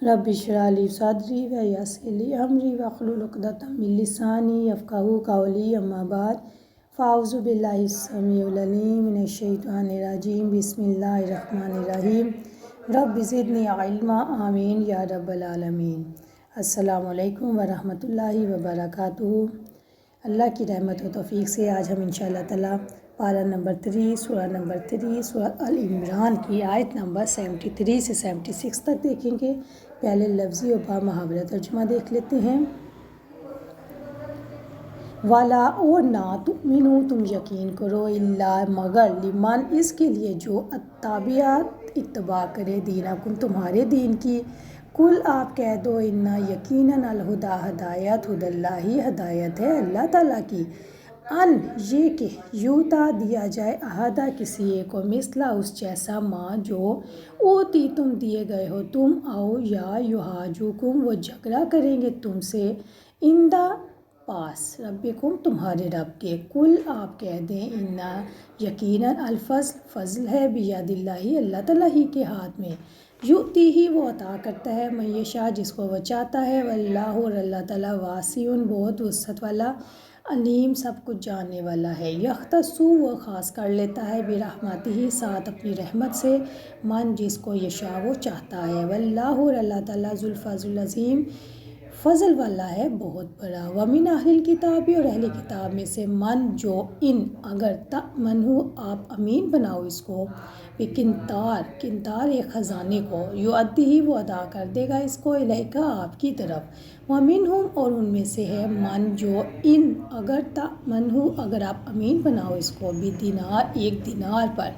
Rabbi इश्रह ली सदरी व यस्सिर ली अमरी वहलुल उक़दतम मिन लिसानी यफ़क़हू क़ौली अम्मा बाद फ़अऊज़ु बिल्लाहि अस्समीउल अलीम मिनश शैतानिर रजीम बिस्मिल्लाहिर रहमानिर रहीम रब्बि ज़िदनी इल्मा आमीन या रब्बल आलमीन। अस्सलामु अलैकुम व रहमतुल्लाहि व बरकातुहू। अल्लाह की रहमत व तौफ़ीक़ से आज हम इंशाअल्लाह ताला पारा नंबर 3 सूरा नंबर 3 सूरा अल इमरान की आयत नंबर 73 से 76 तक देखेंगे। पहले लफ्ज़ी और बा मुहावरा तर्जुमा देख लेते हैं। वाला और ना तुमिनु तुम यकीन करो इल्ला मगर लिमान इसके लिए जो अत्ताबियात इत्तबा करे दीनकुम तुम्हारे दीन की। कुल आप कह दो इन्ना यकीनन अल हुदा हदायत हुदल्लाही हदायत है अल्लाह ताला की। अन ये कि यूता दिया जाए अहदा किसी एक को मिसला उस जैसा माँ जो ओती तुम दिए गए हो तुम आओ या युहाजुकुम वो झगड़ा करेंगे तुमसे इंदा पास रब्बिकुम तुम्हारे रब के। कुल आप कह दें इन्ना यकीनन अल्फज़ल फ़ज़ल है बियदिल्लाही अल्लाह ताला ही के हाथ में। युती ही वो अता करता है मैयशा जिसको वो चाहता है। वल्लाहु और अल्लाह ताला वासिउन बहुत वसअत वाला अलीम सब कुछ जानने वाला है। यख्तसु वो ख़ास कर लेता है बिरहमतिही साथ अपनी रहमत से मन जिसको यशा वो चाहता है। वल्लाहु और अल्लाह ताला ज़ुल फ़ज़ल अज़ीम फ़ज़ल वाला है बहुत बड़ा। वमिन अहलिल किताबी और अहले किताब में से मन जो इन अगर तमनहु आप अमीन बनाओ इसको किंतार किंतार एक ख़जाने को युअद्दी ही वो अदा कर देगा इसको इलैका आपकी तरफ। वमिनहुम और उनमें से है मन जो इन अगर तमनहु अगर आप अमीन बनाओ इसको भी दिनार एक दिनार पर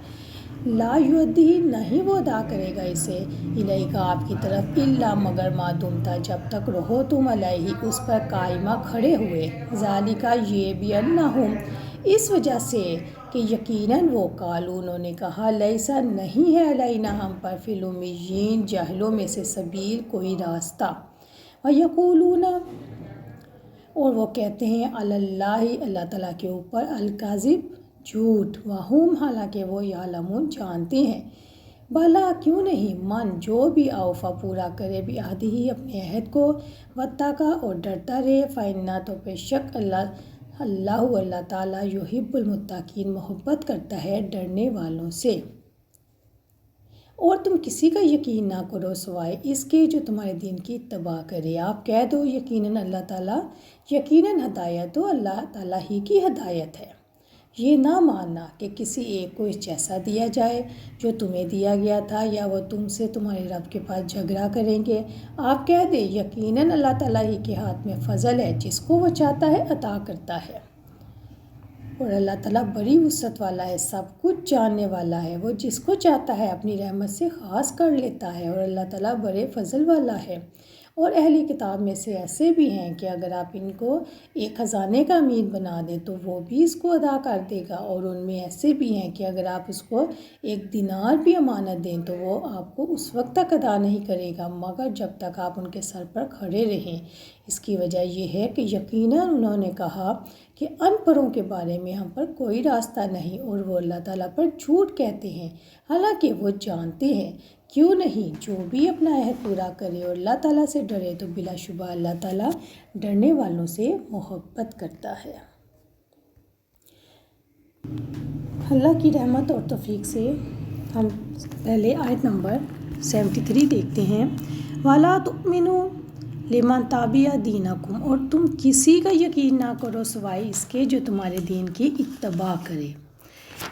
ला युअद्दी नहीं वो अदा करेगा इसे इलैका आपकी तरफ इल्ला मगर मादुमता जब तक रहो तुम अलैहि उस पर कायमा खड़े हुए। ज़ालिका ये भी अन्नहुम इस वजह से कि यकीनन वो कालू उन्होंने कहा लैसा नहीं है अलैना हम पर फिल उम्मियीन जाहिलों में से सबील कोई रास्ता। व यक़ूलूना और वो कहते हैं अलल्लाहि अल्लाह ताला के ऊपर अल-काज़िब झूठ वहुम हालांकि वो यालमून जानते हैं। भला क्यों नहीं मन जो भी औफा पूरा करे भी आदि ही अपने अहद को वत्ताका और डरता रहे फ़इन्ना तो बेशक अल्लाह ताला युहिब्बुल मुत्तकीन मोहब्बत करता है डरने वालों से। और तुम किसी का यकीन ना करो सिवाय इसके जो तुम्हारे दीन की इत्तबा करे। आप कह दो यकीनन अल्लाह ताला यकीनन हदायत तो अल्लाह ताला ही की हदायत है। ये ना मानना कि किसी एक को इस जैसा दिया जाए जो तुम्हें दिया गया था या वो तुमसे तुम्हारे रब के पास झगड़ा करेंगे। आप कह दे यकीनन अल्लाह ताला ही के हाथ में फ़ज़ल है जिसको वो चाहता है अता करता है। और अल्लाह ताला बड़ी वसअत वाला है सब कुछ जानने वाला है। वो जिसको चाहता है अपनी रहमत से ख़ास कर लेता है और अल्लाह ताला बड़े फ़ज़ल वाला है। और अहली किताब में से ऐसे भी हैं कि अगर आप इनको एक ख़जाने का अमीन बना दें तो वो भी इसको अदा कर देगा। और उनमें ऐसे भी हैं कि अगर आप उसको एक दिनार भी अमानत दें तो वो आपको उस वक्त तक अदा नहीं करेगा मगर जब तक आप उनके सर पर खड़े रहें। इसकी वजह यह है कि यकीनन उन्होंने कहा कि अनपढ़ों के बारे में हम पर कोई रास्ता नहीं और वो अल्लाह ताला पर झूठ कहते हैं हालांकि वो जानते हैं। क्यों नहीं जो भी अपना अहद पूरा करे और अल्लाह ताला से डरे तो बिलाशुबा अल्लाह ताला डरने वालों से मोहब्बत करता है। अल्लाह की रहमत और तौफीक से हम पहले आयत नंबर 73 देखते हैं। वाला तुमिनु लिमन ताबिया दीनकुम और तुम किसी का यकीन ना करो सिवाय इसके जो तुम्हारे दीन की इत्तबा करे।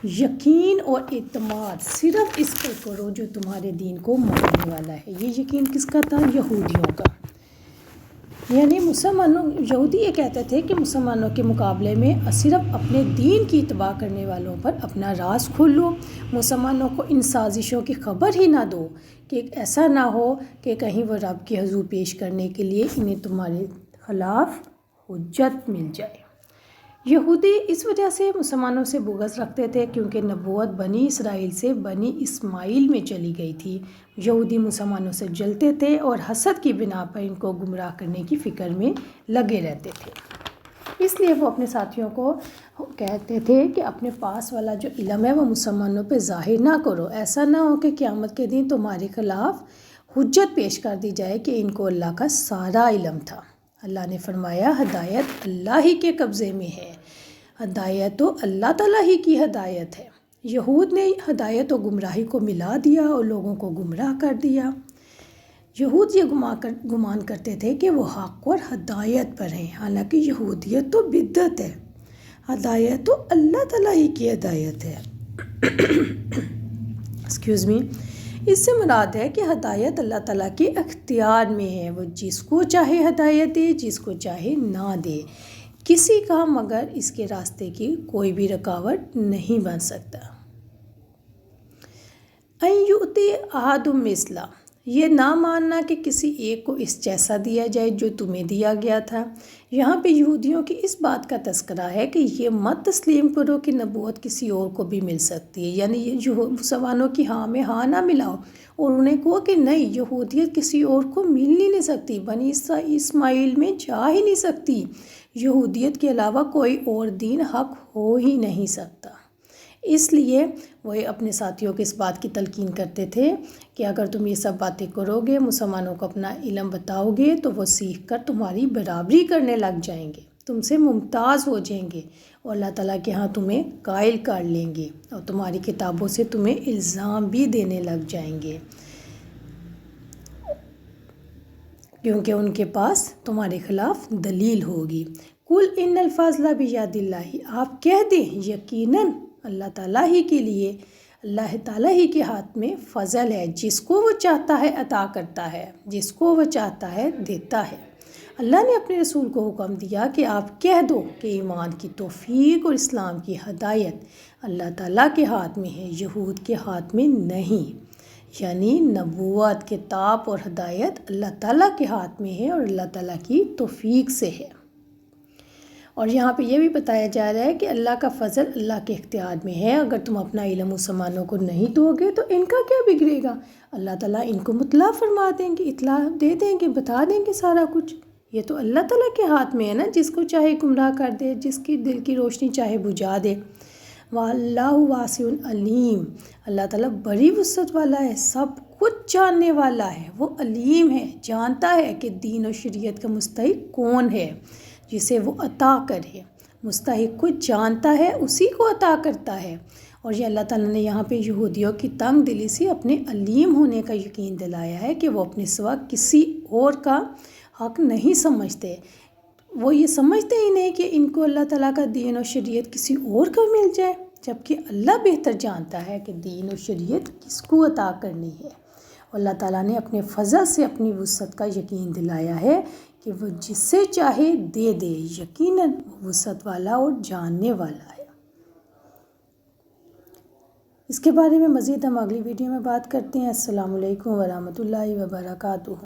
यकीन और इत्माद सिर्फ इस पर करो जो तुम्हारे दीन को मानने वाला है। ये यकीन किसका था? यहूदियों का। यानी मुसलमानों यहूदी ये कहते थे कि मुसलमानों के मुकाबले में सिर्फ अपने दीन की इत्तबा करने वालों पर अपना राज खोल लो। मुसलमानों को इन साजिशों की खबर ही ना दो कि ऐसा ना हो कि कहीं वो रब के हुजूर पेश करने के लिए इन्हें तुम्हारे खिलाफ हुज्जत मिल जाए। यहूदी इस वजह से मुसलमानों से बुग़्ज़ रखते थे क्योंकि नबूवत बनी इसराइल से बनी इस्माइल में चली गई थी। यहूदी मुसलमानों से जलते थे और हसद की बिना पर इनको गुमराह करने की फ़िक्र में लगे रहते थे। इसलिए वो अपने साथियों को कहते थे कि अपने पास वाला जो इल्म है वो मुसलमानों पे ज़ाहिर ना करो। ऐसा ना हो कि क़यामत के दिन तुम्हारे ख़िलाफ़ حجت پیش کر دی جائے کہ ان کو اللہ کا سارا علم تھا۔ اللہ نے فرمایا ہدایت اللہ ہی کے قبضے میں ہے، ہدایت تو اللہ تعالیٰ ہی کی ہدایت ہے۔ یہود نے ہدایت و گمراہی کو ملا دیا اور لوگوں کو گمراہ کر دیا۔ یہود یہ گمان کرتے تھے کہ وہ حق اور ہدایت پر ہیں، حالانکہ یہودیت تو بدعت ہے، ہدایت تو اللہ تعالیٰ ہی کی ہدایت ہے۔ ایکسکیوز می، اس سے مراد ہے کہ ہدایت اللہ تعالیٰ کے اختیار میں ہے، وہ جس کو چاہے ہدایت دے، جس کو چاہے نہ دے، کسی کا مگر اس کے راستے کی کوئی بھی رکاوٹ نہیں بن سکتا۔ ان یؤتی احدہم مثلہ، یہ نہ ماننا کہ کسی ایک کو اس جیسا دیا جائے جو تمہیں دیا گیا تھا۔ یہاں پہ یہودیوں کی اس بات کا تذکرہ ہے کہ یہ مت تسلیم کرو کہ نبوت کسی اور کو بھی مل سکتی ہے، یعنی یہ مسلمانوں کی ہاں میں ہاں نہ ملاؤ اور انہیں کہو کہ نہیں، یہودیت کسی اور کو مل ہی نہیں سکتی، بنی اسماعیل میں جا ہی نہیں سکتی، یہودیت کے علاوہ کوئی اور دین حق ہو ہی نہیں سکتا۔ اس لیے وہ اپنے ساتھیوں کو اس بات کی تلقین کرتے تھے کہ اگر تم یہ سب باتیں کرو گے، مسلمانوں کو اپنا علم بتاؤ گے، تو وہ سیکھ کر تمہاری برابری کرنے لگ جائیں گے، تم سے ممتاز ہو جائیں گے اور اللہ تعالیٰ کے ہاں تمہیں قائل کر لیں گے اور تمہاری کتابوں سے تمہیں الزام بھی دینے لگ جائیں گے، کیونکہ ان کے پاس تمہارے خلاف دلیل ہوگی۔ قل ان الفضل بید اللہ، آپ کہہ دیں یقیناً اللہ تعالیٰ ہی کے لیے، اللہ تعالیٰ ہی کے ہاتھ میں فضل ہے، جس کو وہ چاہتا ہے عطا کرتا ہے، جس کو وہ چاہتا ہے دیتا ہے۔ اللہ نے اپنے رسول کو حکم دیا کہ آپ کہہ دو کہ ایمان کی توفیق اور اسلام کی ہدایت اللہ تعالیٰ کے ہاتھ میں ہے، یہود کے ہاتھ میں نہیں، یعنی نبوت، کتاب اور ہدایت اللہ تعالیٰ کے ہاتھ میں ہے اور اللہ تعالیٰ کی توفیق سے ہے۔ اور یہاں پہ یہ بھی بتایا جا رہا ہے کہ اللہ کا فضل اللہ کے اختیار میں ہے، اگر تم اپنا علم مسلمانوں کو نہیں دو گے تو ان کا کیا بگڑے گا، اللہ تعالیٰ ان کو مطلع فرما دیں گے، اطلاع دے دیں گے، بتا دیں گے سارا کچھ۔ یہ تو اللہ تعالیٰ کے ہاتھ میں ہے نا، جس کو چاہے گمراہ کر دے، جس کی دل کی روشنی چاہے بجھا دے۔ واللہ واسع علیم، اللہ تعالیٰ بڑی وسعت والا ہے، سب کچھ جاننے والا ہے، وہ علیم ہے، جانتا ہے کہ دین و شریعت کا مستحق کون ہے جسے وہ عطا کرے، مستحق کو جانتا ہے، اسی کو عطا کرتا ہے۔ اور یہ اللہ تعالیٰ نے یہاں پہ یہودیوں کی تنگ دلی سے اپنے علیم ہونے کا یقین دلایا ہے کہ وہ اپنے سوا کسی اور کا حق نہیں سمجھتے، وہ یہ سمجھتے ہی نہیں کہ ان کو اللہ تعالیٰ کا دین و شریعت کسی اور کو مل جائے، جبکہ اللہ بہتر جانتا ہے کہ دین و شریعت کس کو عطا کرنی ہے۔ اللہ تعالیٰ نے اپنے فضل سے اپنی وسعت کا یقین دلایا ہے کہ وہ جس سے چاہے دے دے، یقیناً وہ وسعت والا اور جاننے والا ہے۔ اس کے بارے میں مزید ہم اگلی ویڈیو میں بات کرتے ہیں۔ السلام علیکم ورحمۃ اللہ وبرکاتہ۔